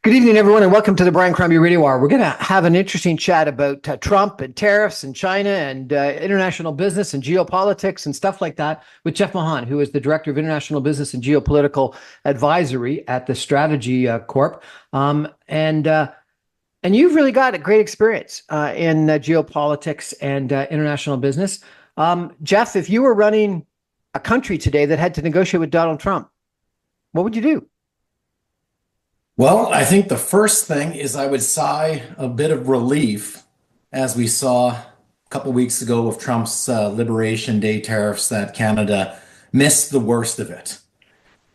Good evening, everyone, and welcome to the Brian Crombie Radio Hour. We're going to have an interesting chat about Trump and tariffs and China and international business and geopolitics and stuff like that with Jeff Mahon, who is the Director of International Business and Geopolitical Advisory at the Strategy Corp. And you've really got a great experience in geopolitics and international business. Jeff, if you were running a country today that had to negotiate with Donald Trump, what would you do? Well, I think the first thing is I would sigh a bit of relief as we saw a couple weeks ago with Trump's Liberation Day tariffs that Canada missed the worst of it.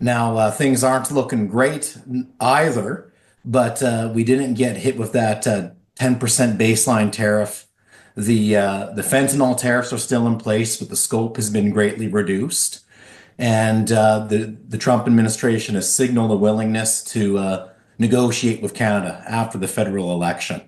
Now, things aren't looking great either, but we didn't get hit with that 10% baseline tariff. The fentanyl tariffs are still in place, but the scope has been greatly reduced. And the Trump administration has signaled a willingness to negotiate with Canada after the federal election.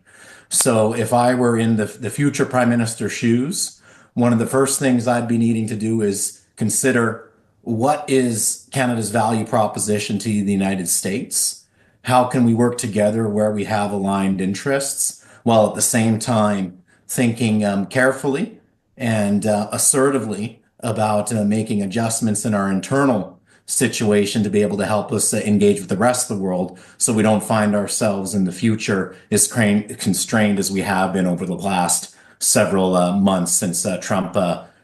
So if I were in the future prime minister's shoes, one of the first things I'd be needing to do is consider what is Canada's value proposition to the United States? How can we work together where we have aligned interests, while at the same time thinking carefully and assertively about making adjustments in our internal situation to be able to help us engage with the rest of the world so we don't find ourselves in the future as constrained as we have been over the last several months since Trump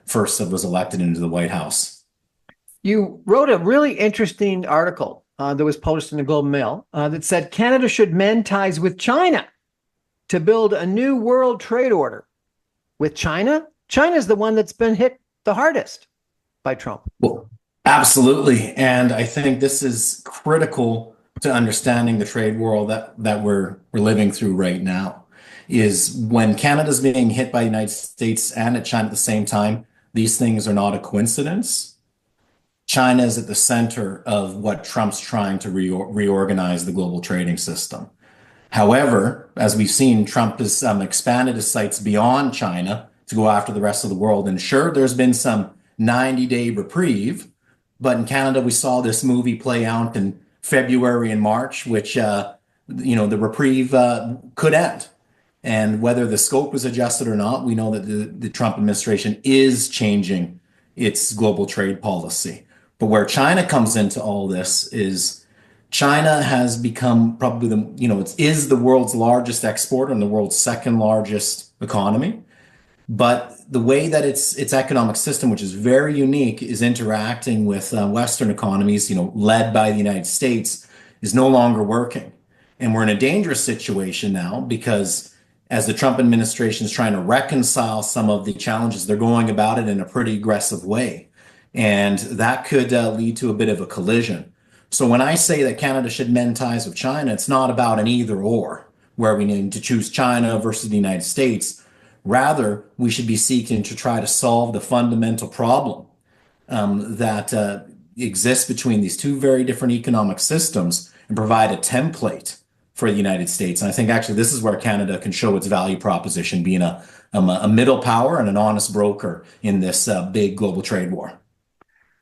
first was elected into the White House. You wrote a really interesting article that was published in the Globe and Mail that said Canada should mend ties with China to build a new world trade order. With China, China's the one that's been hit the hardest by Trump. Well, absolutely. And I think this is critical to understanding the trade world that we're living through right now, is when Canada's being hit by the United States and at China at the same time, these things are not a coincidence. China is at the center of what Trump's trying to reorganize the global trading system. However, as we've seen, Trump has expanded his sights beyond China to go after the rest of the world. And sure, there's been some 90-day reprieve, but in Canada, we saw this movie play out in February and March, which, the reprieve could end. And whether the scope is adjusted or not, we know that the Trump administration is changing its global trade policy. But where China comes into all this is China has become probably it is the world's largest exporter and the world's second largest economy. But the way that its economic system, which is very unique, is interacting with Western economies, led by the United States, is no longer working. And we're in a dangerous situation now because as the Trump administration is trying to reconcile some of the challenges, they're going about it in a pretty aggressive way. And that could lead to a bit of a collision. So when I say that Canada should mend ties with China, it's not about an either or, where we need to choose China versus the United States. Rather, we should be seeking to try to solve the fundamental problem that exists between these two very different economic systems and provide a template for the United States. And I think actually this is where Canada can show its value proposition, being a middle power and an honest broker in this big global trade war.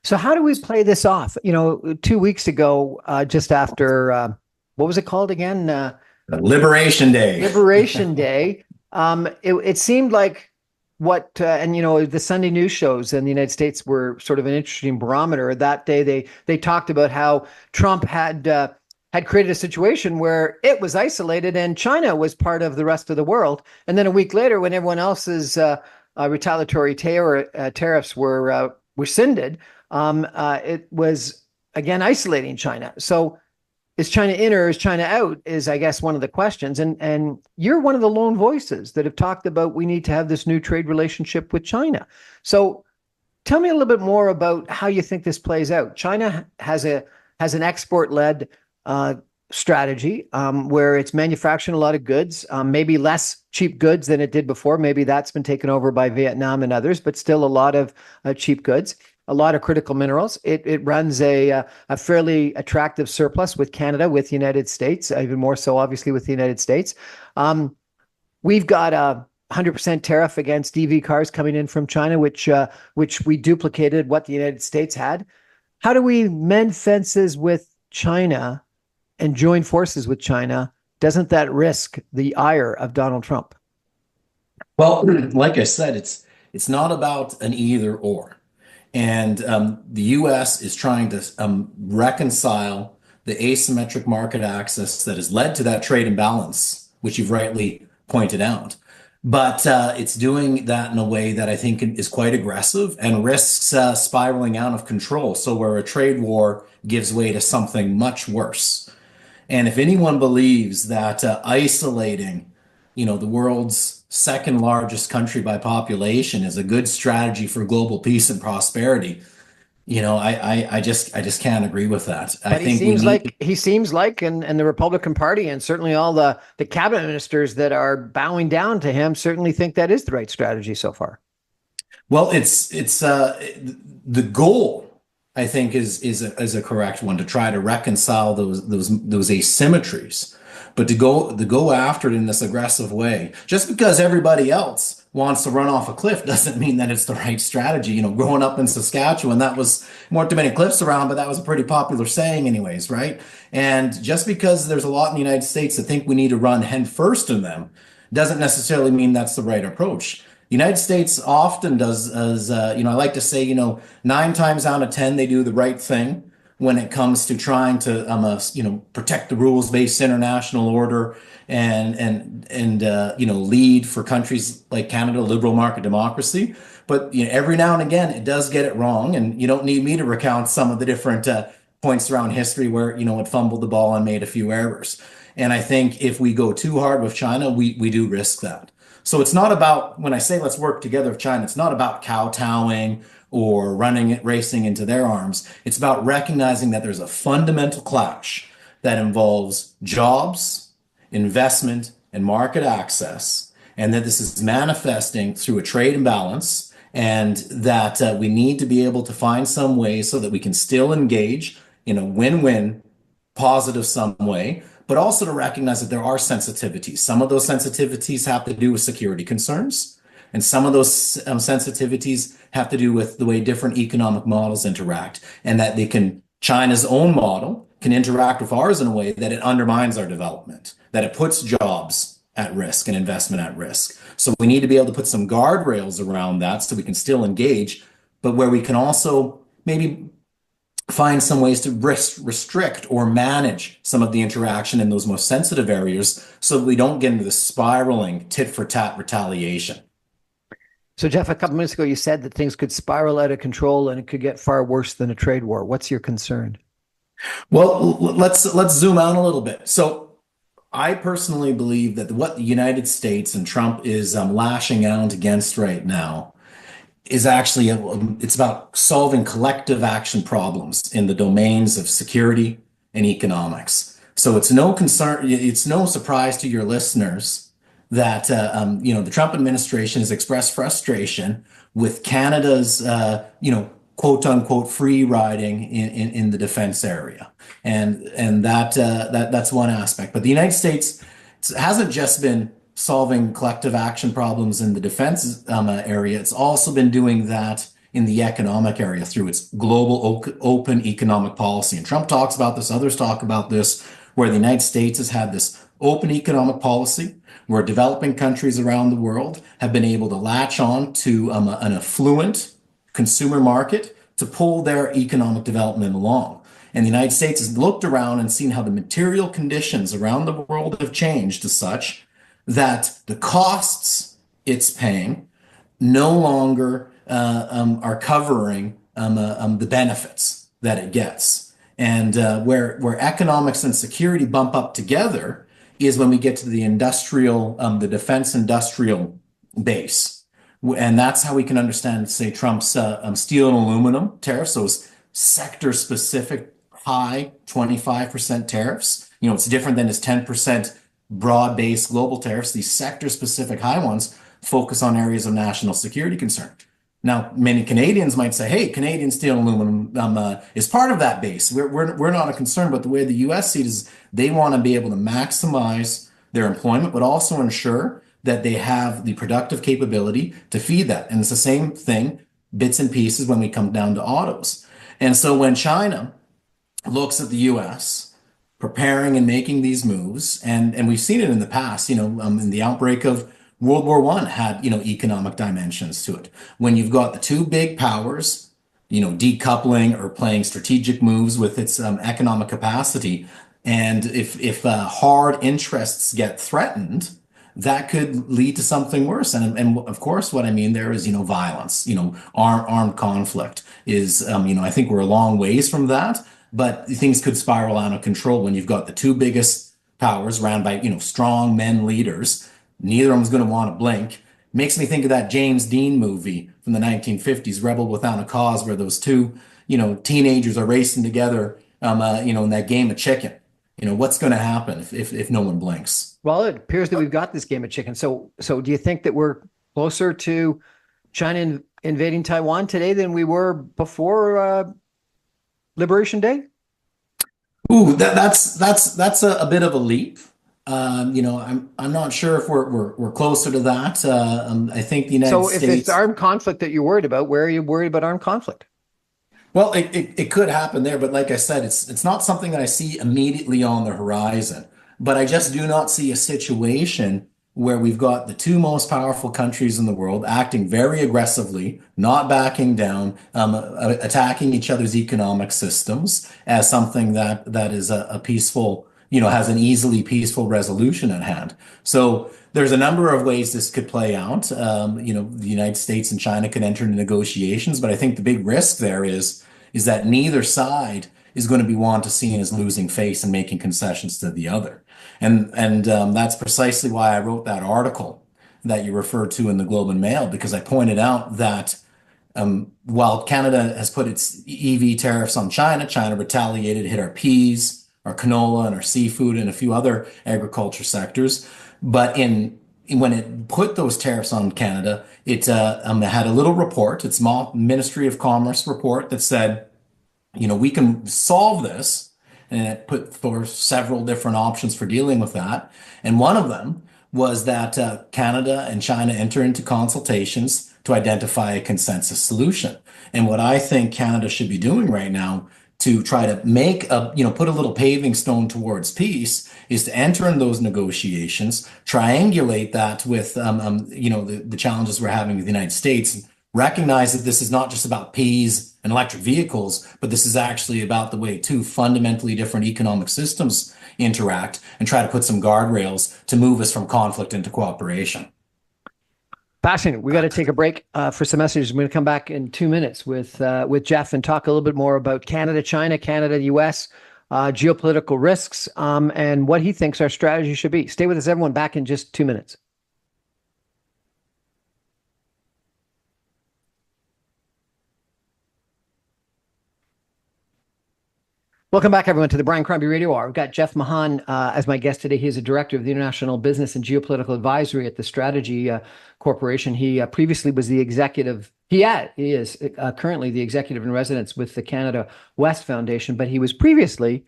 So how do we play this off? 2 weeks ago, just after, what was it called again? Liberation Day. Liberation Day. It seemed like the Sunday news shows in the United States were sort of an interesting barometer. That day, they talked about how Trump had created a situation where it was isolated and China was part of the rest of the world. And then a week later, when everyone else's retaliatory tariffs were rescinded, it was again isolating China. So is China in or is China out is, I guess, one of the questions. And you're one of the lone voices that have talked about we need to have this new trade relationship with China. So tell me a little bit more about how you think this plays out. China has an export-led strategy where it's manufacturing a lot of goods, maybe less cheap goods than it did before. Maybe that's been taken over by Vietnam and others, but still a lot of cheap goods. A lot of critical minerals. It runs a fairly attractive surplus with Canada, with the United States, even more so, obviously, with the United States. We've got a 100% tariff against EV cars coming in from China, which we duplicated what the United States had. How do we mend fences with China and join forces with China, doesn't that risk the ire of Donald Trump? Well, like I said, it's not about an either or. And the US is trying to reconcile the asymmetric market access that has led to that trade imbalance, which you've rightly pointed out. But it's doing that in a way that I think is quite aggressive and risks spiraling out of control. So, where a trade war gives way to something much worse. And if anyone believes that isolating, the world's second largest country by population is a good strategy for global peace and prosperity, I just can't agree with that. I But think we need to. he seems like, and the Republican Party, and certainly all the cabinet ministers that are bowing down to him, certainly think that is the right strategy so far. Well, it's the goal. I think is a correct one to try to reconcile those asymmetries, but to go after it in this aggressive way, just because everybody else wants to run off a cliff doesn't mean that it's the right strategy. Growing up in Saskatchewan, that was weren't too many cliffs around, but that was a pretty popular saying, anyways, right? And just because there's a lot in the United States that think we need to run head first in them, doesn't necessarily mean that's the right approach. The United States often does, as I like to say, 9 times out of 10, they do the right thing when it comes to trying to, protect the rules-based international order and lead for countries like Canada, liberal market democracy. But every now and again, it does get it wrong, and you don't need me to recount some of the different points around history where it fumbled the ball and made a few errors. And I think if we go too hard with China, we do risk that. So it's not about, when I say let's work together with China, it's not about kowtowing or running it, racing into their arms. It's about recognizing that there's a fundamental clash that involves jobs, investment, and market access, and that this is manifesting through a trade imbalance, and that we need to be able to find some ways so that we can still engage in a win-win, positive some way, but also to recognize that there are sensitivities. Some of those sensitivities have to do with security concerns, and some of those sensitivities have to do with the way different economic models interact, and that China's own model can interact with ours in a way that it undermines our development, that it puts jobs at risk and investment at risk. So we need to be able to put some guardrails around that so we can still engage, but where we can also maybe find some ways to restrict or manage some of the interaction in those most sensitive areas so that we don't get into the spiraling tit for tat retaliation. So, Jeff, a couple minutes ago, you said that things could spiral out of control and it could get far worse than a trade war. What's your concern? Well, let's zoom out a little bit. So I personally believe that what the United States and Trump is lashing out against right now is actually it's about solving collective action problems in the domains of security and economics. So it's no concern, it's no surprise to your listeners that the Trump administration has expressed frustration with Canada's quote unquote free riding in the defense area, and that's one aspect. But the United States hasn't just been solving collective action problems in the defense area. It's also been doing that in the economic area through its global open economic policy. And Trump talks about this, others talk about this, where the United States has had this open economic policy where developing countries around the world have been able to latch on to an affluent consumer market to pull their economic development along. And the United States has looked around and seen how the material conditions around the world have changed to such that the costs it's paying no longer are covering the benefits that it gets. And where economics and security bump up together is when we get to the defense industrial base. And that's how we can understand, say, Trump's steel and aluminum tariffs, those sector-specific high 25% tariffs. It's different than his 10% broad-based global tariffs. These sector-specific high ones focus on areas of national security concern. Now, many Canadians might say, hey, Canadian steel and aluminum is part of that base. We're not a concern, but the way the U.S. sees it is they want to be able to maximize their employment, but also ensure that they have the productive capability to feed that. And it's the same thing, bits and pieces, when we come down to autos. And so when China looks at the U.S., preparing and making these moves, and we've seen it in the past. In the outbreak of World War One had economic dimensions to it. When you've got the two big powers, decoupling or playing strategic moves with its economic capacity, and if hard interests get threatened, that could lead to something worse. And of course, what I mean there is, violence, armed conflict is, I think we're a long ways from that, but things could spiral out of control when you've got the two biggest powers ran by, strong men leaders. Neither of them's going to want to blink. Makes me think of that James Dean movie from the 1950s, Rebel Without a Cause, where those two, teenagers are racing together, in that game of chicken. What's going to happen if no one blinks? Well, it appears that we've got this game of chicken. So do you think that we're closer to China invading Taiwan today than we were before Liberation Day? Ooh, that's a bit of a leap. I'm not sure if we're closer to that. I think the United So if it's States. armed conflict that you're worried about, where are you worried about armed conflict? Well, it could happen there, but like I said, it's not something that I see immediately on the horizon. But I just do not see a situation where we've got the two most powerful countries in the world acting very aggressively, not backing down, attacking each other's economic systems as something that is a peaceful, has an easily peaceful resolution at hand. So there's a number of ways this could play out. The United States and China could enter into negotiations, but I think the big risk there is that neither side is going to be want to seen as losing face and making concessions to the other. And that's precisely why I wrote that article that you referred to in the Globe and Mail, because I pointed out that while Canada has put its EV tariffs on China, China retaliated, hit our peas, our canola, and our seafood, and a few other agriculture sectors. But when it put those tariffs on Canada, it had a little report, its Ministry of Commerce report that said, we can solve this. And it put forth several different options for dealing with that. And one of them was that Canada and China enter into consultations to identify a consensus solution. And what I think Canada should be doing right now to try to put a little paving stone towards peace is to enter in those negotiations, triangulate that with, the challenges we're having with the United States, recognize that this is not just about peas and electric vehicles, but this is actually about the way two fundamentally different economic systems interact, and try to put some guardrails to move us from conflict into cooperation. Fascinating. We got to take a break for some messages. I'm going to come back in 2 minutes with Jeff and talk a little bit more about Canada, China, Canada, US, geopolitical risks, and what he thinks our strategy should be. Stay with us, everyone. Back in just 2 minutes. Welcome back, everyone, to the Brian Crombie Radio Hour. We've got Jeff Mahon as my guest today. He is a director of the International Business and Geopolitical Advisory at the Strategy Corporation. He previously was the executive. He is currently the executive in residence with the Canada West Foundation, but he was previously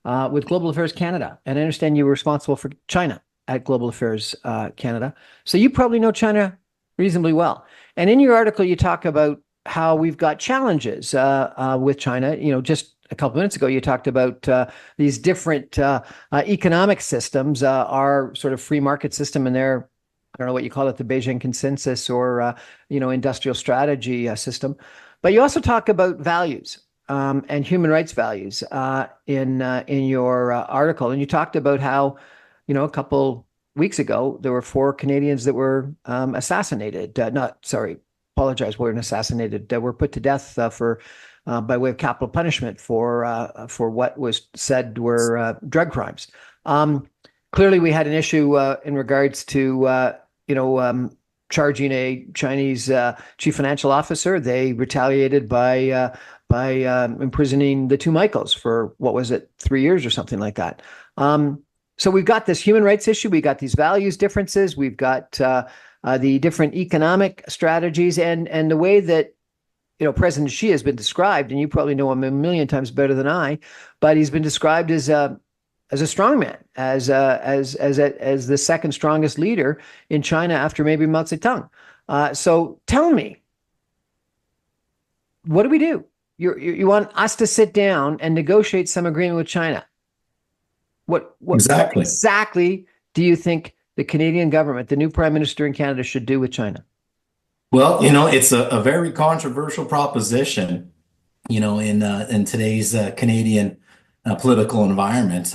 with Global Affairs Canada. And I understand you were responsible for China at Global Affairs Canada. So you probably know China reasonably well. And in your article, you talk about how we've got challenges with China. Just a couple minutes ago, you talked about these different economic systems, our sort of free market system and their, I don't know what you call it, the Beijing Consensus or, industrial strategy system. But you also talk about values and human rights values in your article. And you talked about how, a couple weeks ago, there were 4 Canadians that were assassinated. Apologize, weren't assassinated. Were put to death for by way of capital punishment for what was said were drug crimes. Clearly, we had an issue in regards to charging a Chinese chief financial officer. They retaliated by imprisoning the 2 Michaels for, what was it, 3 years or something like that. So we've got this human rights issue. We got these values differences. We've got the different economic strategies and the way that President Xi has been described, and you probably know him a million times better than I, but he's been described as a strongman, as the second strongest leader in China after maybe Mao Zedong. So tell me, what do we do? You want us to sit down and negotiate some agreement with China? What Exactly. exactly do you think the Canadian government, the new prime minister in Canada, should do with China? Well, it's a very controversial proposition, in today's Canadian political environment.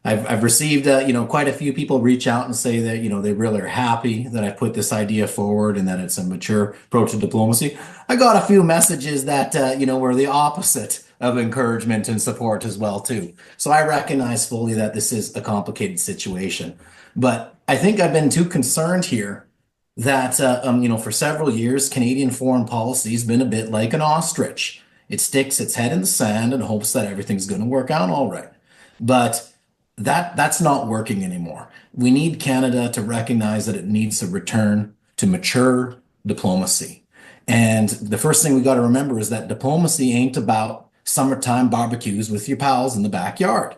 I've received quite a few people reach out and say that they really are happy that I put this idea forward and that it's a mature approach to diplomacy. I got a few messages that were the opposite of encouragement and support as well too. So I recognize fully that this is a complicated situation, but I think I've been too concerned here that for several years, Canadian foreign policy has been a bit like an ostrich. It sticks its head in the sand and hopes that everything's going to work out all right. But that's not working anymore. We need Canada to recognize that it needs to return to mature diplomacy. And the first thing we got to remember is that diplomacy ain't about summertime barbecues with your pals in the backyard.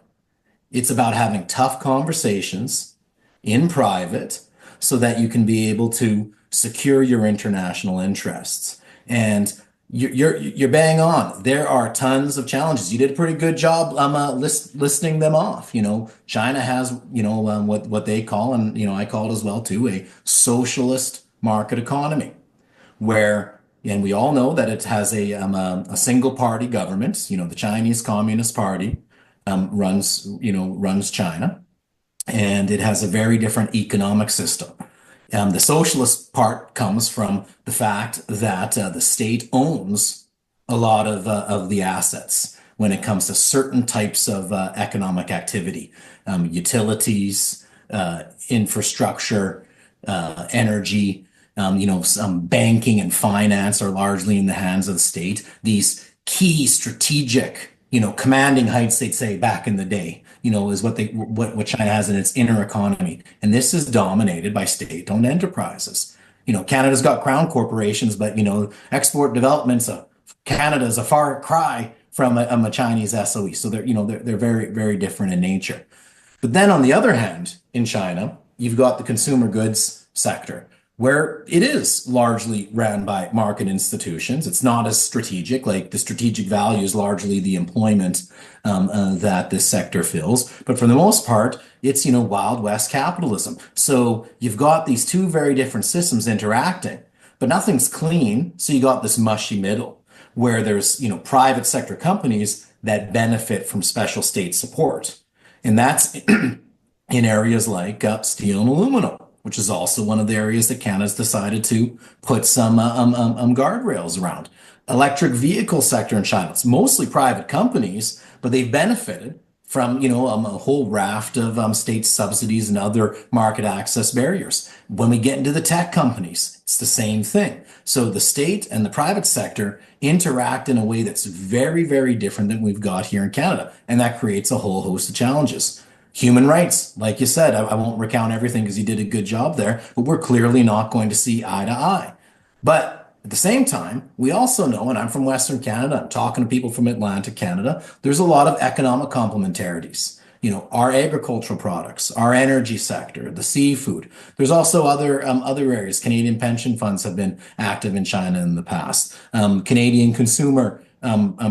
It's about having tough conversations in private so that you can be able to secure your international interests. And you're bang on. There are tons of challenges. You did a pretty good job listing them off. China has what they call, and I call it as well too, a socialist market economy, where and we all know that it has a single party government. The Chinese Communist Party runs China, and it has a very different economic system. The socialist part comes from the fact that the state owns a lot of the assets when it comes to certain types of economic activity, utilities, infrastructure, energy, some banking and finance are largely in the hands of the state. These key strategic, commanding heights, they'd say back in the day, is what China has in its inner economy. And this is dominated by state-owned enterprises. Canada's got crown corporations, but export developments of Canada is a far cry from a Chinese SOE. So they're very, very different in nature. But then on the other hand, in China, you've got the consumer goods sector, where it is largely ran by market institutions. It's not as strategic. Like, the strategic value is largely the employment that this sector fills. But for the most part, it's, Wild West capitalism. So you've got these two very different systems interacting, but nothing's clean. So you got this mushy middle where there's, private sector companies that benefit from special state support. And that's in areas like steel and aluminum, which is also one of the areas that Canada's decided to put some guardrails around. Electric vehicle sector in China, it's mostly private companies, but they've benefited from, a whole raft of state subsidies and other market access barriers. When we get into the tech companies, it's the same thing. So the state and the private sector interact in a way that's very, very different than we've got here in Canada. And that creates a whole host of challenges. Human rights, like you said, I won't recount everything because you did a good job there, but we're clearly not going to see eye to eye. But at the same time, we also know, and I'm from Western Canada, I'm talking to people from Atlantic Canada, there's a lot of economic complementarities. Our agricultural products, our energy sector, the seafood. There's also other areas. Canadian pension funds have been active in China in the past. Canadian consumer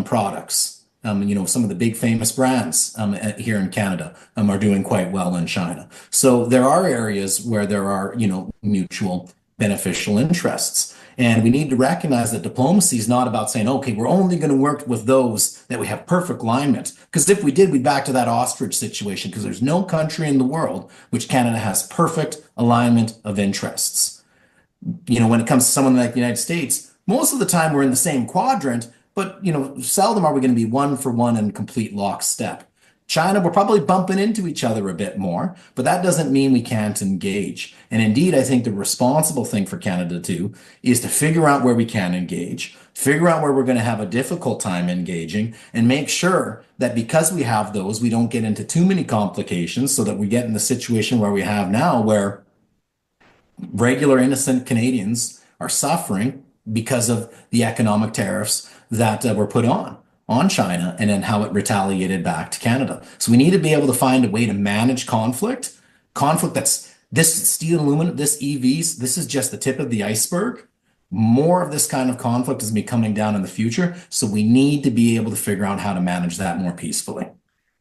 products. Some of the big famous brands here in Canada are doing quite well in China. So there are areas where there are, mutual beneficial interests. And we need to recognize that diplomacy is not about saying, okay, we're only going to work with those that we have perfect alignment. Because if we did, we'd back to that ostrich situation, because there's no country in the world which Canada has perfect alignment of interests. When it comes to someone like the United States, most of the time we're in the same quadrant, but seldom are we going to be one for one in complete lockstep. China, we're probably bumping into each other a bit more, but that doesn't mean we can't engage. And indeed, I think the responsible thing for Canada to do is to figure out where we can engage, figure out where we're going to have a difficult time engaging, and make sure that because we have those, we don't get into too many complications so that we get in the situation where we have now, where regular innocent Canadians are suffering because of the economic tariffs that were put on China, and then how it retaliated back to Canada. So we need to be able to find a way to manage conflict that's this steel and aluminum, this EVs, this is just the tip of the iceberg. More of this kind of conflict is going to be coming down in the future. So we need to be able to figure out how to manage that more peacefully.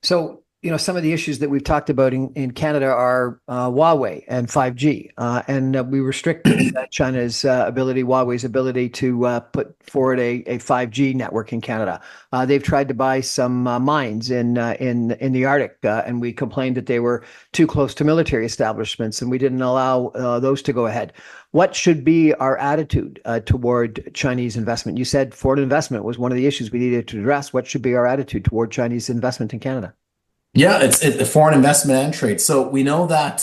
So some of the issues that we've talked about in Canada are Huawei and 5G, and we restricted China's Huawei's ability to put forward a 5G network in Canada. They've tried to buy some mines in the Arctic, and we complained that they were too close to military establishments, and we didn't allow those to go ahead. What should be our attitude toward Chinese investment? You said foreign investment was one of the issues we needed to address. What should be our attitude toward Chinese investment in Canada? Yeah, it's foreign investment and trade. So we know that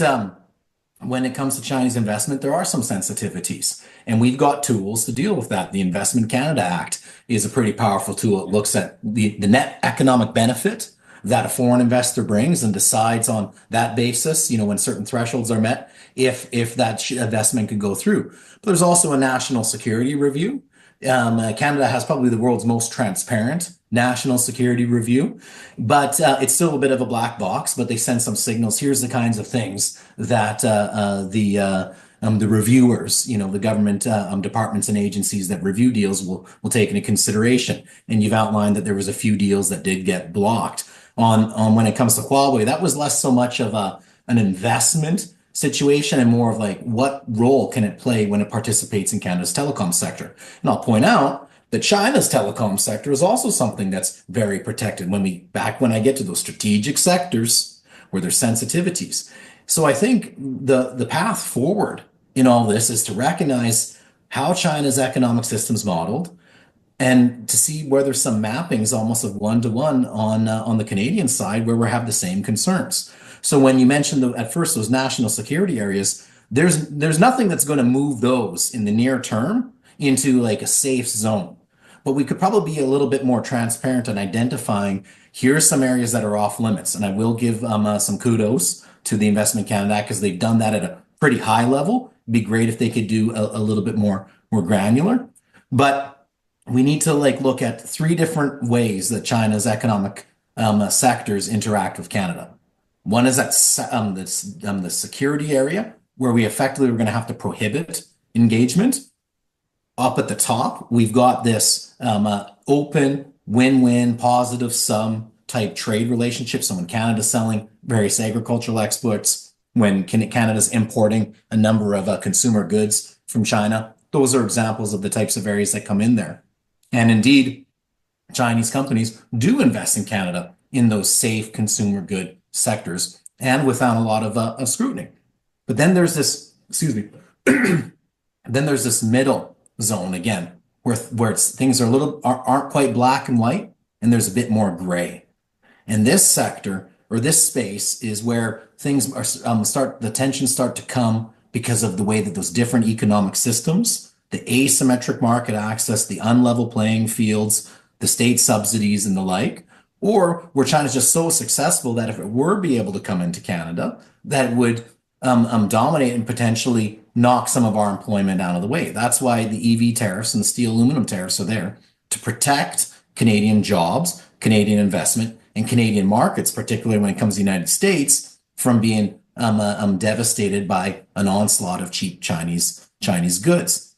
when it comes to Chinese investment, there are some sensitivities, and we've got tools to deal with that. The Investment Canada Act is a pretty powerful tool. It looks at the net economic benefit that a foreign investor brings and decides on that basis, when certain thresholds are met, if that investment could go through. But there's also a national security review. Canada has probably the world's most transparent national security review, but it's still a bit of a black box. But they send some signals. Here's the kinds of things that the reviewers, the government departments and agencies that review deals will take into consideration. And you've outlined that there was a few deals that did get blocked. On when it comes to Huawei, that was less so much of an investment situation and more of like what role can it play when it participates in Canada's telecom sector. And I'll point out that China's telecom sector is also something that's very protected when I get to those strategic sectors where there's sensitivities. So I think the path forward in all this is to recognize how China's economic system's modeled and to see where there's some mappings almost of one-to-one on the Canadian side where we have the same concerns. So when you mentioned at first those national security areas, there's nothing that's going to move those in the near term into like a safe zone. But we could probably be a little bit more transparent in identifying here's some areas that are off limits. And I will give some kudos to the Investment Canada Act because they've done that at a pretty high level. It'd be great if they could do a little bit more granular. But we need to look at three different ways that China's economic sectors interact with Canada. One is that the security area where we effectively are going to have to prohibit engagement. Up at the top, we've got this open, win-win, positive sum type trade relationship. So when Canada's selling various agricultural exports, when Canada's importing a number of consumer goods from China, those are examples of the types of areas that come in there. And indeed, Chinese companies do invest in Canada in those safe consumer good sectors and without a lot of scrutiny. But then there's this, then there's this middle zone again, where things aren't quite black and white, and there's a bit more gray. And this sector or this space is where things are the tensions start to come because of the way that those different economic systems, the asymmetric market access, the unlevel playing fields, the state subsidies and the like, or where China's just so successful that if it were be able to come into Canada, that it would dominate and potentially knock some of our employment out of the way. That's why the EV tariffs and the steel aluminum tariffs are there to protect Canadian jobs, Canadian investment, and Canadian markets, particularly when it comes to the United States, from being devastated by an onslaught of cheap Chinese goods.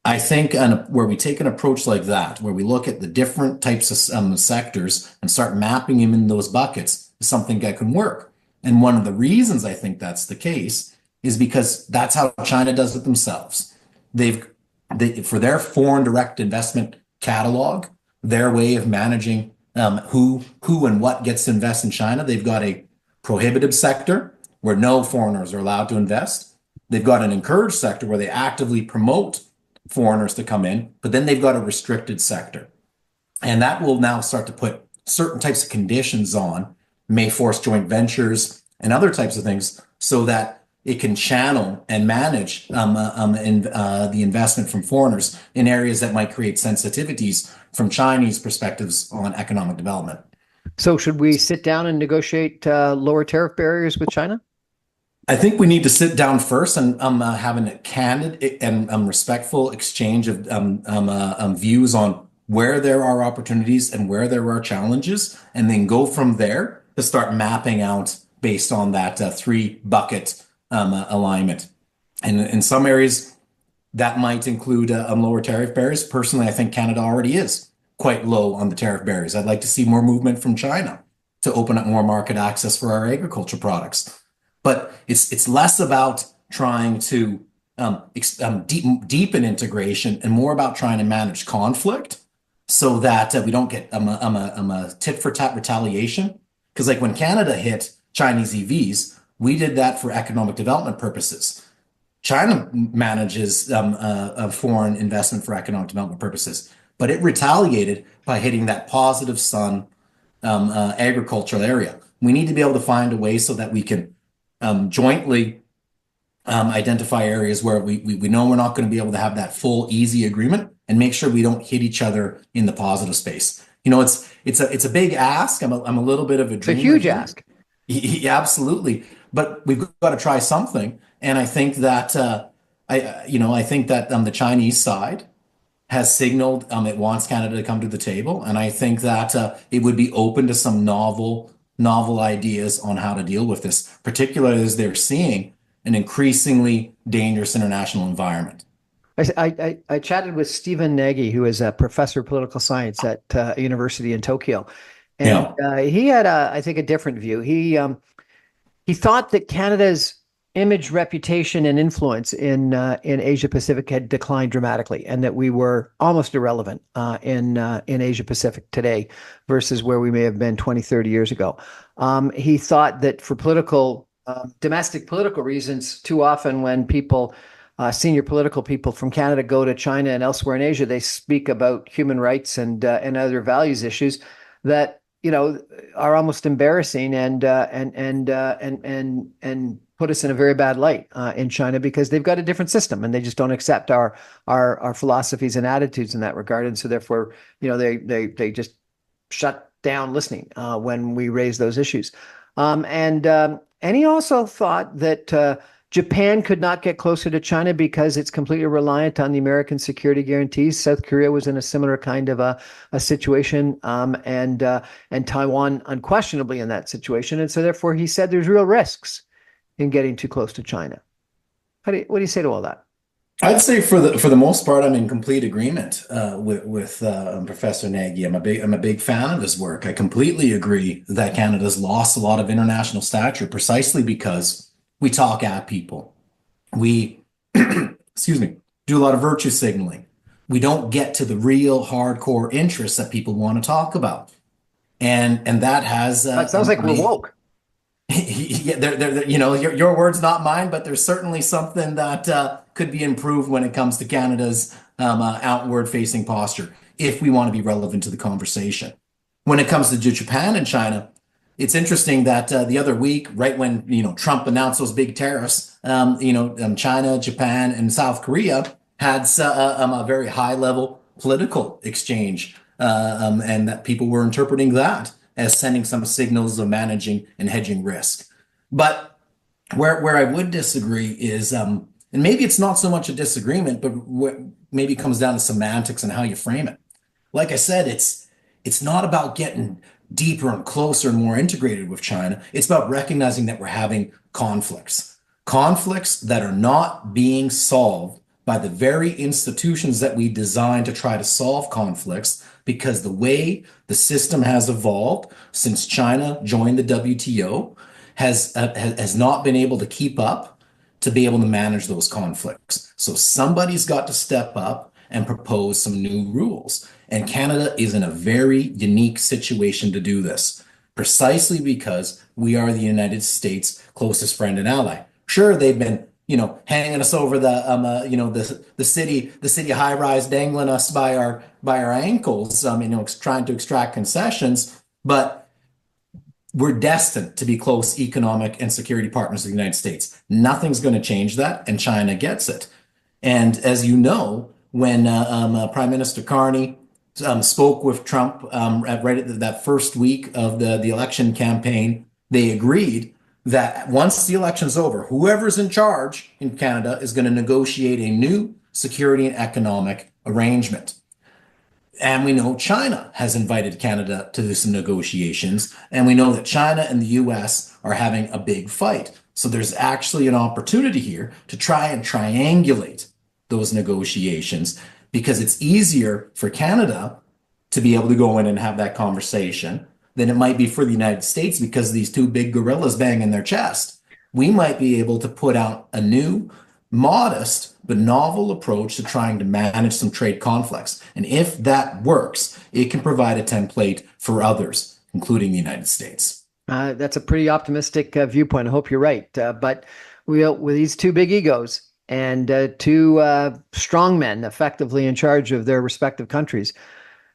I think where we take an approach like that, where we look at the different types of sectors and start mapping them in those buckets, is something that can work. And one of the reasons I think that's the case is because that's how China does it themselves. For their foreign direct investment catalog, their way of managing who and what gets to invest in China, they've got a prohibitive sector where no foreigners are allowed to invest. They've got an encouraged sector where they actively promote foreigners to come in, but then they've got a restricted sector. And that will now start to put certain types of conditions on, may force joint ventures and other types of things so that it can channel and manage the investment from foreigners in areas that might create sensitivities from Chinese perspectives on economic development. So should we sit down and negotiate lower tariff barriers with China? I think we need to sit down first and have a candid and respectful exchange of views on where there are opportunities and where there are challenges, and then go from there to start mapping out based on that three bucket alignment. And in some areas, that might include lower tariff barriers. Personally, I think Canada already is quite low on the tariff barriers. I'd like to see more movement from China to open up more market access for our agriculture products. But it's less about trying to deepen integration and more about trying to manage conflict so that we don't get a tit for tat retaliation. Because like when Canada hit Chinese EVs, we did that for economic development purposes. China manages foreign investment for economic development purposes, but it retaliated by hitting that positive sun agricultural area. We need to be able to find a way so that we can jointly identify areas where we know we're not going to be able to have that full easy agreement and make sure we don't hit each other in the positive space. You know, it's a big ask. I'm a little bit of a It's a dreamer huge here. ask. Yeah, absolutely. But we've got to try something. And I think that I think that the Chinese side has signaled it wants Canada to come to the table, and I think that it would be open to some novel ideas on how to deal with this, particularly as they're seeing an increasingly dangerous international environment. I chatted with Stephen Nagy, who is a professor of political science at a university in Tokyo, and Yeah. he had, I think, a different view. He thought that Canada's image, reputation, and influence in Asia Pacific had declined dramatically, and that we were almost irrelevant in Asia Pacific today versus where we may have been 20, 30 years ago. He thought that for domestic political reasons, too often when people senior political people from Canada go to China and elsewhere in Asia, they speak about human rights and other values issues that are almost embarrassing and put us in a very bad light in China because they've got a different system and they just don't accept our philosophies and attitudes in that regard, and so therefore they just shut down listening when we raise those issues. And he also thought that Japan could not get closer to China because it's completely reliant on the American security guarantees. South Korea was in a similar kind of a situation, and Taiwan unquestionably in that situation. And so therefore he said there's real risks in getting too close to China. What do you say to all that? I'd say for the most part, I'm in complete agreement with Professor Nagy. I'm a big fan of his work. I completely agree that Canada's lost a lot of international stature precisely because we talk at people. We, excuse me, do a lot of virtue signaling. We don't get to the real hardcore interests that people want to talk about, and that has That sounds like we're woke. yeah, your words, not mine, but there's certainly something that could be improved when it comes to Canada's outward-facing posture if we want to be relevant to the conversation. When it comes to Japan and China, it's interesting that the other week, right when Trump announced those big tariffs, China, Japan, and South Korea had a very high-level political exchange, and that people were interpreting that as sending some signals of managing and hedging risk. But where I would disagree is, and maybe it's not so much a disagreement, but maybe it comes down to semantics and how you frame it. Like I said, it's not about getting deeper and closer and more integrated with China. It's about recognizing that we're having conflicts that are not being solved by the very institutions that we designed to try to solve conflicts, because the way the system has evolved since China joined the WTO has not been able to keep up to be able to manage those conflicts. So somebody's got to step up and propose some new rules. And Canada is in a very unique situation to do this, precisely because we are the United States' closest friend and ally. Sure, they've been, hanging us over the city high rise, dangling us by our ankles, trying to extract concessions, but we're destined to be close economic and security partners of the United States. Nothing's going to change that, and China gets it. And as you know, when Prime Minister Carney spoke with Trump right at that first week of the election campaign, they agreed that once the election's over, whoever's in charge in Canada is going to negotiate a new security and economic arrangement. And we know China has invited Canada to do some negotiations, and we know that China and the US are having a big fight. So there's actually an opportunity here to try and triangulate those negotiations, because it's easier for Canada to be able to go in and have that conversation than it might be for the United States because these two big gorillas banging their chest. We might be able to put out a new, modest, but novel approach to trying to manage some trade conflicts. And if that works, it can provide a template for others, including the United States. That's a pretty optimistic viewpoint. I hope you're right. But with these two big egos and two strong men effectively in charge of their respective countries,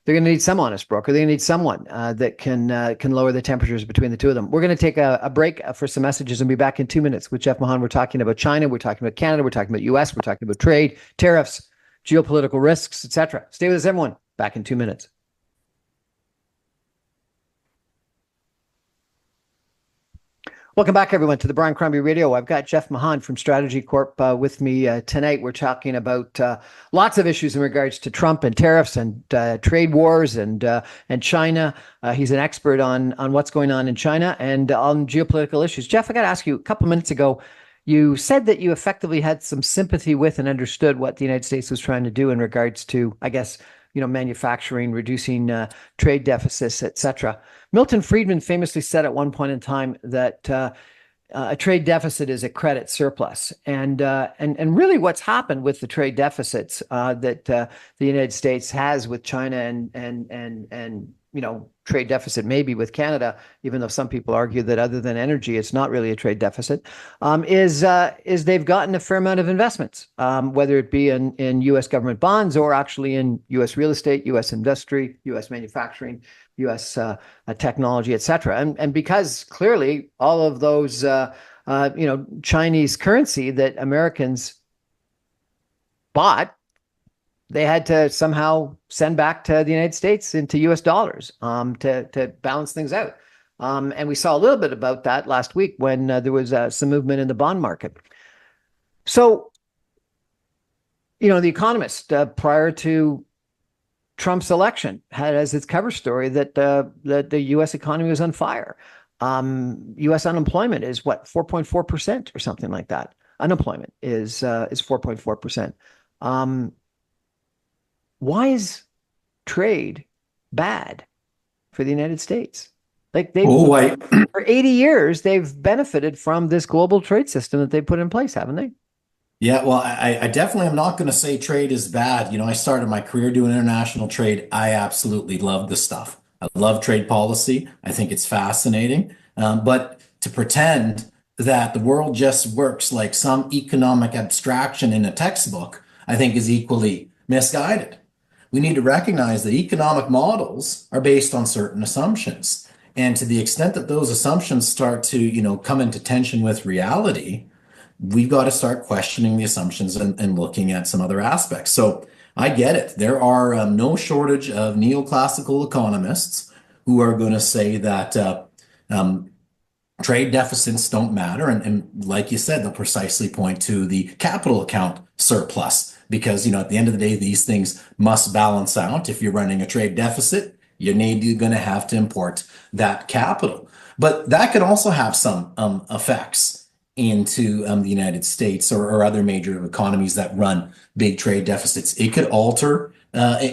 they're going to need some honest broker. They're going to need someone that can lower the temperatures between the two of them. We're going to take a break for some messages and be back in 2 minutes with Jeff Mahon. We're talking about China. We're talking about Canada. We're talking about US. We're talking about trade, tariffs, geopolitical risks, etc. Stay with us, everyone. Back in 2 minutes. Welcome back, everyone, to the Brian Crombie Radio. I've got Jeff Mahon from Strategy Corp with me tonight. We're talking about lots of issues in regards to Trump and tariffs and trade wars and China. He's an expert on what's going on in China and on geopolitical issues. Jeff, I got to ask you, a couple minutes ago, you said that you effectively had some sympathy with and understood what the United States was trying to do in regards to, I guess, manufacturing, reducing trade deficits, etc. Milton Friedman famously said at one point in time that a trade deficit is a credit surplus, and really what's happened with the trade deficits that the United States has with China and trade deficit maybe with Canada, even though some people argue that other than energy, it's not really a trade deficit, is they've gotten a fair amount of investments, whether it be in U.S. government bonds or actually in U.S. real estate, U.S. industry, U.S. manufacturing, U.S. Technology, et cetera. And because clearly all of those, Chinese currency that Americans bought, they had to somehow send back to the United States into U.S. dollars to balance things out. And we saw a little bit about that last week when there was some movement in the bond market. So, The Economist, prior to Trump's election, had as its cover story that the U.S. economy was on fire. U.S. unemployment is 4.4% or something like that. Unemployment is 4.4%. Why is trade bad for the United States? For 80 years, they've benefited from this global trade system that they put in place, haven't they? Yeah, well, I definitely am not going to say trade is bad. I started my career doing international trade. I absolutely love this stuff. I love trade policy. I think it's fascinating. But to pretend that the world just works like some economic abstraction in a textbook, I think is equally misguided. We need to recognize that economic models are based on certain assumptions. And to the extent that those assumptions start to, come into tension with reality, we've got to start questioning the assumptions and looking at some other aspects. So I get it. There are no shortage of neoclassical economists who are going to say that trade deficits don't matter. And like you said, they'll precisely point to the capital account surplus. Because, at the end of the day, these things must balance out. If you're running a trade deficit, you're going to have to import that capital. But that could also have some effects into the United States or other major economies that run big trade deficits. It could alter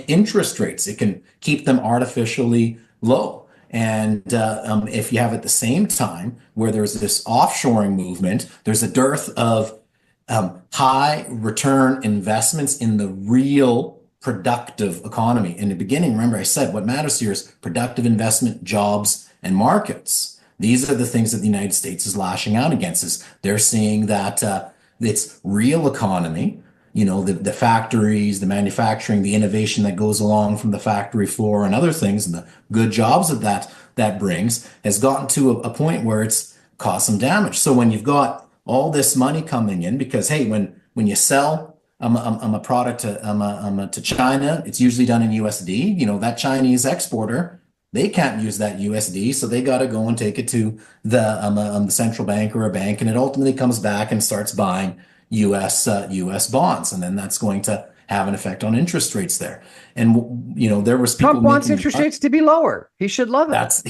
interest rates. It can keep them artificially low. And if you have at the same time where there's this offshoring movement, there's a dearth of high return investments in the real productive economy. In the beginning, remember I said what matters here is productive investment, jobs, and markets. These are the things that the United States is lashing out against. Is they're seeing that it's real economy, the factories, the manufacturing, the innovation that goes along from the factory floor and other things, and the good jobs that brings has gotten to a point where it's caused some damage. So when you've got all this money coming in, because hey, when you sell a product to China, it's usually done in USD. That Chinese exporter, they can't use that USD, so they got to go and take it to the central bank or a bank, and it ultimately comes back and starts buying US bonds, and then that's going to have an effect on interest rates there. And there was people Trump wants making the interest rates to be lower. He should love it. that's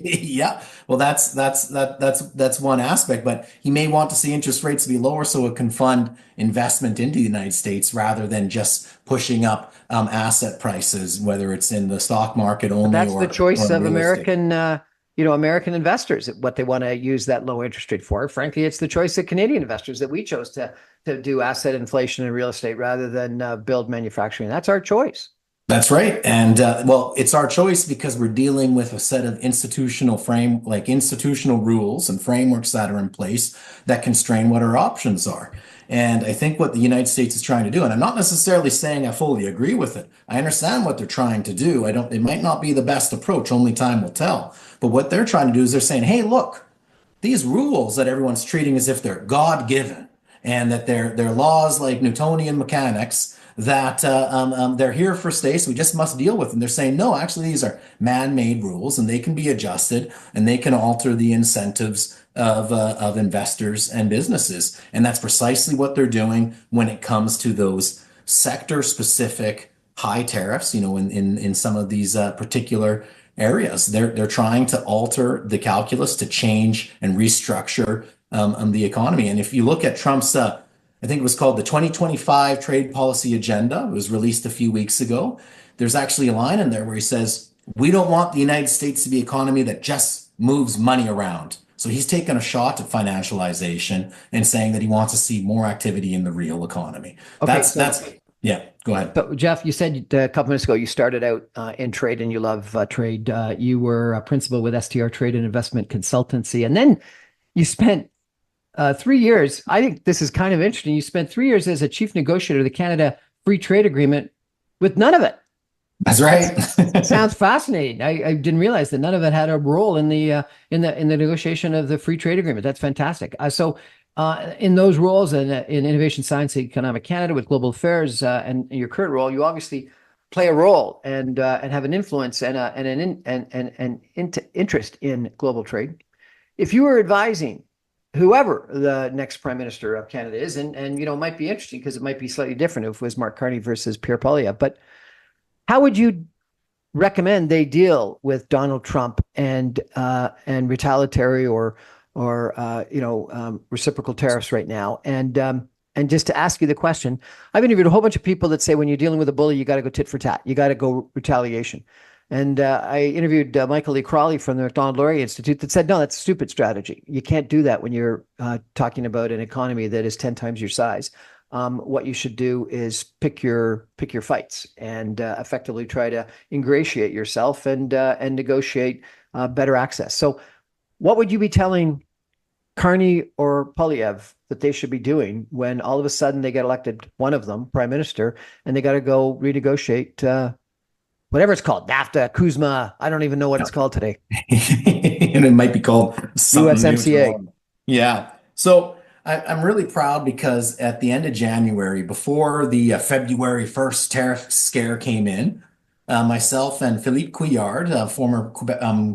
yeah. Well, that's one aspect, but he may want to see interest rates be lower so it can fund investment into the United States rather than just pushing up asset prices, whether it's in the stock market But only that's the choice or in of real estate. American investors, what they want to use that low interest rate for. Frankly, it's the choice of Canadian investors that we chose to do asset inflation in real estate rather than build manufacturing. That's our choice. That's right. And well, it's our choice because we're dealing with a set of institutional rules and frameworks that are in place that constrain what our options are. And I think what the United States is trying to do, and I'm not necessarily saying I fully agree with it. I understand what they're trying to do. It might not be the best approach, only time will tell. But what they're trying to do is they're saying, hey, look, these rules that everyone's treating as if they're God-given and that they're laws like Newtonian mechanics that they're here for stay, so we just must deal with them. They're saying, no, actually, these are man-made rules and they can be adjusted and they can alter the incentives of investors and businesses. And that's precisely what they're doing when it comes to those sector-specific high tariffs, in some of these particular areas. They're trying to alter the calculus to change and restructure the economy. And if you look at Trump's, I think it was called the 2025 Trade Policy Agenda, it was released a few weeks ago. There's actually a line in there where he says, we don't want the United States to be an economy that just moves money around. So he's taken a shot at financialization and saying that he wants to see more activity in the real economy. Okay, Yeah, go ahead. so Jeff, you said a couple minutes ago you started out in trade and you love trade. You were a principal with STR Trade and Investment Consultancy, and then you spent 3 years. I think this is kind of interesting. You spent 3 years as a chief negotiator of the Canada Free Trade Agreement with none of it. That's right. Sounds fascinating. I didn't realize that none of it had a role in the negotiation of the free trade agreement. That's fantastic. So in those roles and in Innovation Science and Economic Canada with Global Affairs and your current role, you obviously play a role and have an influence and an interest in global trade. If you were advising whoever the next prime minister of Canada is, and it might be interesting because it might be slightly different if it was Mark Carney versus Pierre Poilievre, but how would you recommend they deal with Donald Trump and retaliatory or reciprocal tariffs right now? And just to ask you the question, I've interviewed a whole bunch of people that say when you're dealing with a bully, you got to go tit for tat, you got to go retaliation. And I interviewed Michael Lee Crawley from the Macdonald-Laurier Institute that said, no, that's a stupid strategy. You can't do that when you're talking about an economy that is 10 times your size. What you should do is pick your fights and effectively try to ingratiate yourself and negotiate better access. So what would you be telling Carney or Poilievre that they should be doing when all of a sudden they get elected, one of them, prime minister, and they got to go renegotiate whatever it's called, NAFTA, Kuzma, I don't even know what it's called today. And it might be called USMCA. Yeah. So I'm really proud because at the end of January, before the February 1st tariff scare came in, myself and Philippe Couillard, former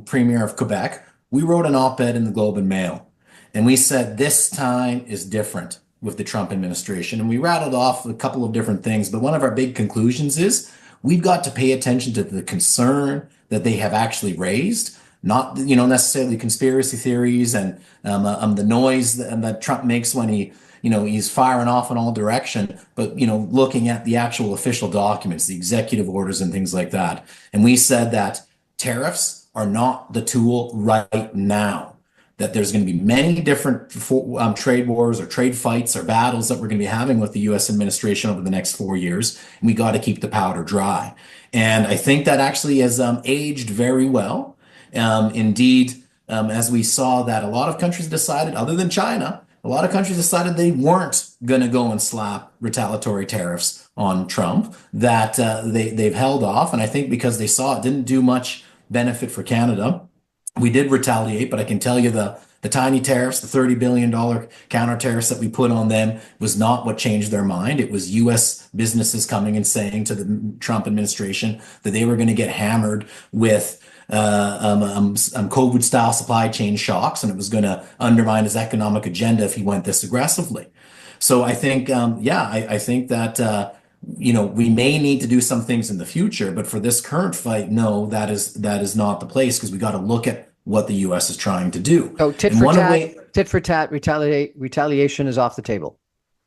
Premier of Quebec, we wrote an op-ed in the Globe and Mail. And we said, this time is different with the Trump administration. And we rattled off a couple of different things. But one of our big conclusions is we've got to pay attention to the concern that they have actually raised, not necessarily conspiracy theories and the noise that Trump makes when he's firing off in all direction, but looking at the actual official documents, the executive orders and things like that. And we said that tariffs are not the tool right now. That there's going to be many different trade wars or trade fights or battles that we're going to be having with the U.S. administration over the next 4 years. And we got to keep the powder dry. And I think that actually has aged very well. Indeed, as we saw that a lot of countries decided, other than China, a lot of countries decided they weren't going to go and slap retaliatory tariffs on Trump, that they've held off. And I think because they saw it didn't do much benefit for Canada, we did retaliate, but I can tell you the tiny tariffs, the $30 billion counter tariffs that we put on them was not what changed their mind. It was U.S. businesses coming and saying to the Trump administration that they were going to get hammered with COVID-style supply chain shocks, and it was going to undermine his economic agenda if he went this aggressively. So I think, I think that we may need to do some things in the future, but for this current fight, no, that is not the place because we got to look at what the U.S. is trying to do. So And one way tit for tat, retaliation is off the table.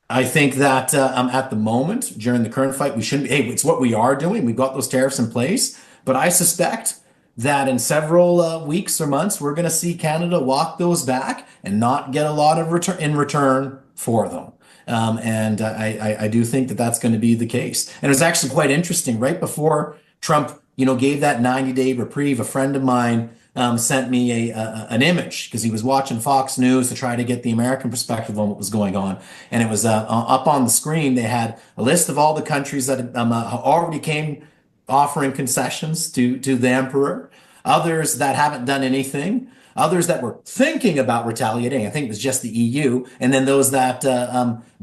I think that at the moment, during the current fight, we shouldn't. Hey, it's what we are doing. We've got those tariffs in place, but I suspect that in several weeks or months, we're going to see Canada walk those back and not get a lot of return for them. And I do think that that's going to be the case. And it was actually quite interesting. Right before Trump, gave that 90-day reprieve, a friend of mine sent me an image because he was watching Fox News to try to get the American perspective on what was going on. And it was up on the screen. They had a list of all the countries that already came offering concessions to the emperor, others that haven't done anything, others that were thinking about retaliating. I think it was just the EU, and then those that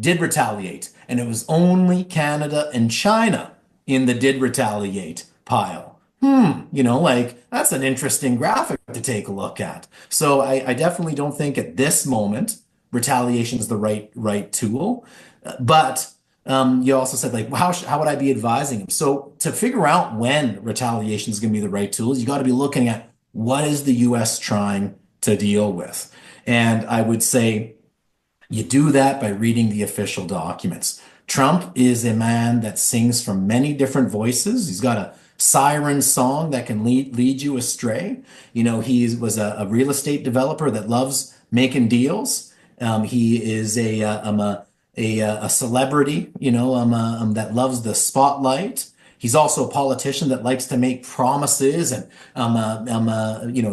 did retaliate. And it was only Canada and China in the did retaliate pile. Like that's an interesting graphic to take a look at. So I definitely don't think at this moment retaliation is the right tool. But you also said like, well, how would I be advising him? So to figure out when retaliation is going to be the right tools, you got to be looking at what is the U.S. trying to deal with, and I would say you do that by reading the official documents. Trump is a man that sings from many different voices. He's got a siren song that can lead you astray. He was a real estate developer that loves making deals. He is a celebrity, that loves the spotlight. He's also a politician that likes to make promises and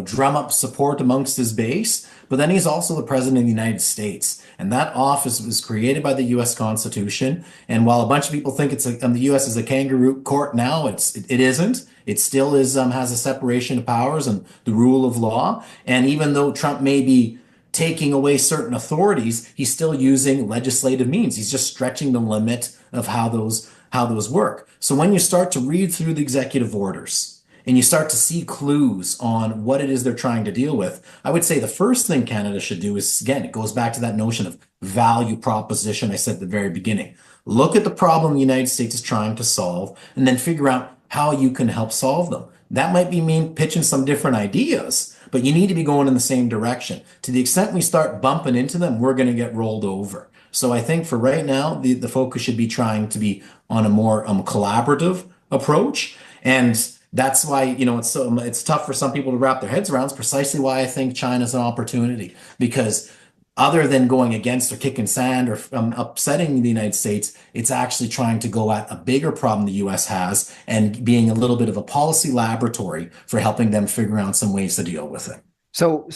drum up support amongst his base. But then he's also the president of the United States, and that office was created by the U.S. Constitution. And while a bunch of people think the U.S. is a kangaroo court now, it isn't. It still is has a separation of powers and the rule of law. And even though Trump may be taking away certain authorities, he's still using legislative means. He's just stretching the limit of how those work. So when you start to read through the executive orders and you start to see clues on what it is they're trying to deal with, I would say the first thing Canada should do is, again, it goes back to that notion of value proposition I said at the very beginning. Look at the problem the United States is trying to solve and then figure out how you can help solve them. That might be mean pitching some different ideas, but you need to be going in the same direction. To the extent we start bumping into them, we're going to get rolled over. So I think for right now, the focus should be trying to be on a more collaborative approach. And that's why, it's tough for some people to wrap their heads around. It's precisely why I think China's an opportunity, because other than going against or kicking sand or upsetting the United States, it's actually trying to go at a bigger problem the U.S. has and being a little bit of a policy laboratory for helping them figure out some ways to deal with it. So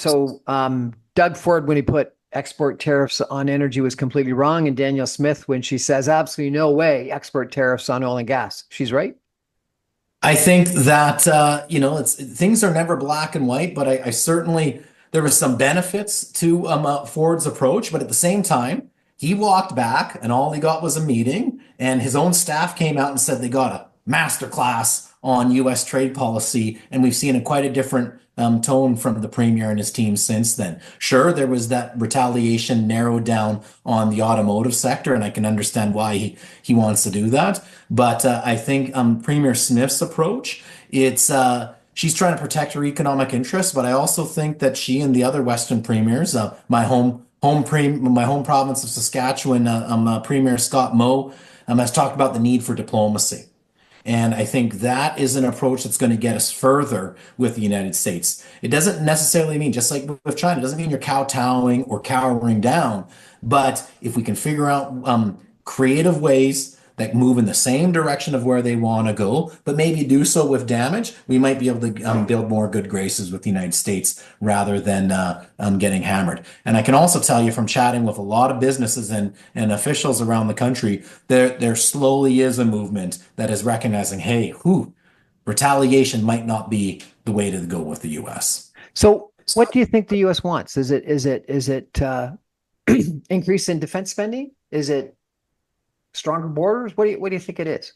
Doug Ford, when he put export tariffs on energy, was completely wrong. And Danielle Smith, when she says absolutely no way export tariffs on oil and gas, she's right. I think that, things are never black and white, but I certainly, there were some benefits to Ford's approach, but at the same time, he walked back and all he got was a meeting, and his own staff came out and said they got a master class on U.S. trade policy, and we've seen quite a different tone from the premier and his team since then. Sure, there was that retaliation narrowed down on the automotive sector, and I can understand why he wants to do that. But I think Premier Smith's approach, she's trying to protect her economic interests, but I also think that she and the other Western premiers, my home province of Saskatchewan, Premier Scott Moe, has talked about the need for diplomacy. And I think that is an approach that's going to get us further with the United States. It doesn't necessarily mean, just like with China, it doesn't mean you're kowtowing or cowering down. But if we can figure out creative ways that move in the same direction of where they want to go, but maybe do so with damage, we might be able to build more good graces with the United States rather than getting hammered. And I can also tell you from chatting with a lot of businesses and officials around the country, there slowly is a movement that is recognizing, hey, retaliation might not be the way to go with the U.S. So what do you think the U.S. wants? Is it increase in defense spending? Is it stronger borders? What do you think it is?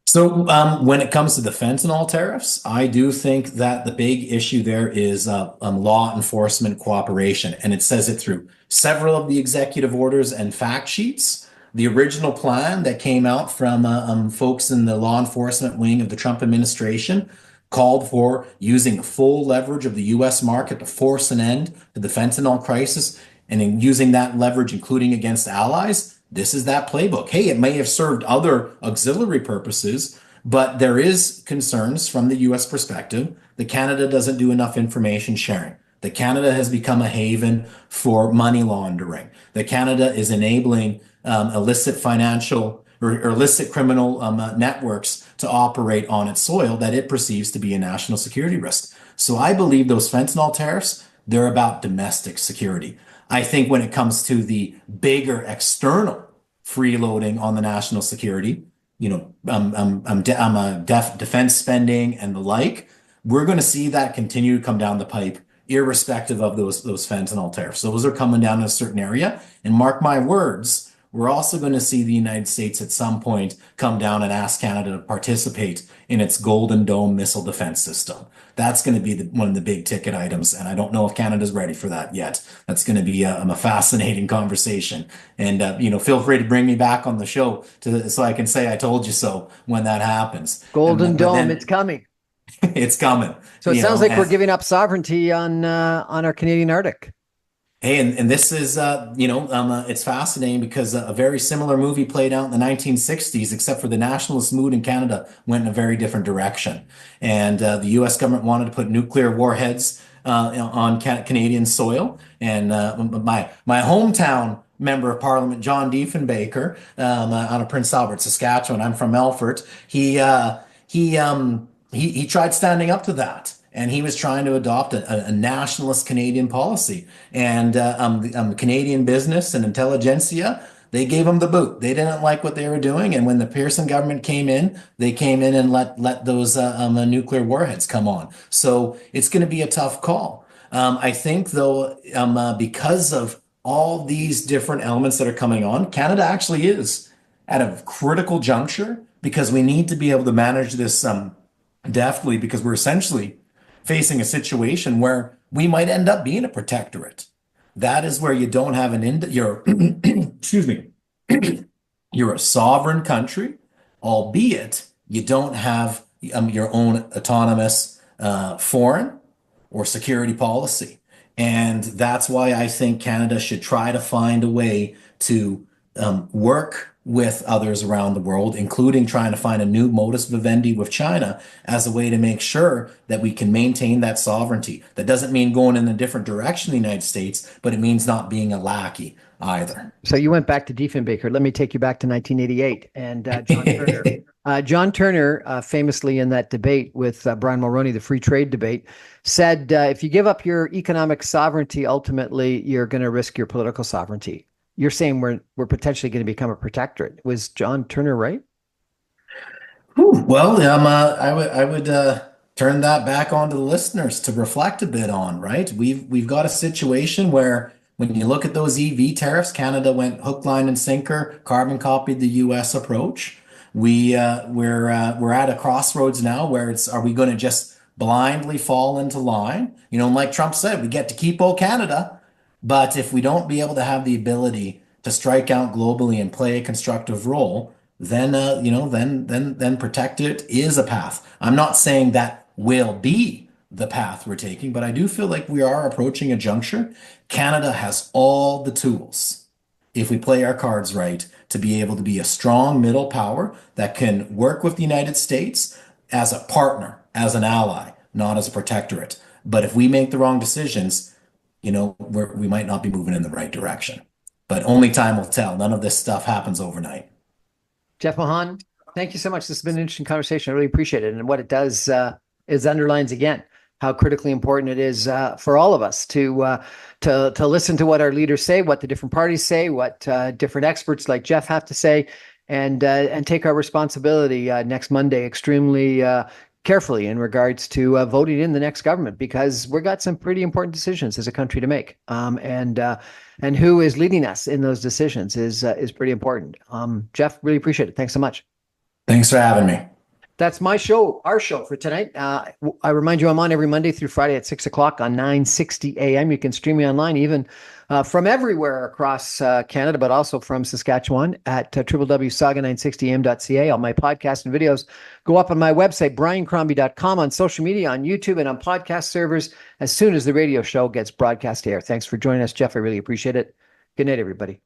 So when it comes to defense and all tariffs, I do think that the big issue there is law enforcement cooperation. And it says it through several of the executive orders and fact sheets. the original plan that came out from folks in the law enforcement wing of the Trump administration called for using full leverage of the U.S. market to force an end to the fentanyl crisis, and in using that leverage, including against allies. This is that playbook. Hey, it may have served other auxiliary purposes, but there is concerns from the U.S. perspective that Canada doesn't do enough information sharing, that Canada has become a haven for money laundering, that Canada is enabling illicit financial or illicit criminal networks to operate on its soil that it perceives to be a national security risk. So I believe those fentanyl tariffs, they're about domestic security. I think when it comes to the bigger external freeloading on the national security, defense spending and the like, we're going to see that continue to come down the pipe, irrespective of those fentanyl tariffs. Those are coming down in a certain area, and mark my words, we're also going to see the United States at some point come down and ask Canada to participate in its Golden Dome missile defense system. That's going to be one of the big ticket items, and I don't know if Canada's ready for that yet. That's going to be a fascinating conversation. And feel free to bring me back on the show so I can say I told you so when that happens. Golden Dome, then, it's coming. it's coming. So it sounds like we're giving up sovereignty on our Canadian Arctic. Hey, and this is, it's fascinating because a very similar movie played out in the 1960s, except for the nationalist mood in Canada went in a very different direction. And the U.S. government wanted to put nuclear warheads on Canadian soil. And my hometown member of Parliament, John Diefenbaker, out of Prince Albert, Saskatchewan, I'm from Melfort, he tried standing up to that. And he was trying to adopt a nationalist Canadian policy. And Canadian business and intelligentsia, they gave him the boot. They didn't like what they were doing. And when the Pearson government came in, they came in and let those nuclear warheads come on. So it's going to be a tough call. I think, though, because of all these different elements that are coming on, Canada actually is at a critical juncture because we need to be able to manage this deftly, because we're essentially facing a situation where we might end up being a protectorate. That is where you don't have you're, excuse me, you're a sovereign country, albeit you don't have your own autonomous foreign or security policy. And that's why I think Canada should try to find a way to work with others around the world, including trying to find a new modus vivendi with China as a way to make sure that we can maintain that sovereignty. That doesn't mean going in a different direction in the United States, but it means not being a lackey either. So you went back to Diefenbaker. Let me take you back to 1988 and John Turner. John Turner, famously in that debate with Brian Mulroney, the free trade debate, said, if you give up your economic sovereignty, ultimately, you're going to risk your political sovereignty. You're saying we're potentially going to become a protectorate. Was John Turner right? Well, I would turn that back onto the listeners to reflect a bit on, right? We've got a situation where when you look at those EV tariffs, Canada went hook, line, and sinker, carbon copied the U.S. approach. We're at a crossroads now where are we going to just blindly fall into line? Like Trump said, we get to keep old Canada. But if we don't be able to have the ability to strike out globally and play a constructive role, then then protectorate is a path. I'm not saying that will be the path we're taking, but I do feel like we are approaching a juncture. Canada has all the tools, if we play our cards right, to be able to be a strong middle power that can work with the United States as a partner, as an ally, not as a protectorate. But if we make the wrong decisions, we might not be moving in the right direction. But only time will tell. None of this stuff happens overnight. Jeff Mahon, thank you so much. This has been an interesting conversation. I really appreciate it. And what it does is underlines again how critically important it is for all of us to listen to what our leaders say, what the different parties say, what different experts like Jeff have to say, and take our responsibility next Monday extremely carefully in regards to voting in the next government, because we've got some pretty important decisions as a country to make. And who is leading us in those decisions is pretty important. Jeff, really appreciate it. Thanks so much. Thanks for having me. That's my show, our show for tonight. I remind you, I'm on every Monday through Friday at 6 o'clock on 960 AM. You can stream me online, even from everywhere across Canada, but also from Saskatchewan at www.saga960am.ca. All my podcasts and videos go up on my website, briancrombie.com, on social media, on YouTube, and on podcast servers as soon as the radio show gets broadcast to air. Thanks for joining us, Jeff. I really appreciate it. Good night, everybody.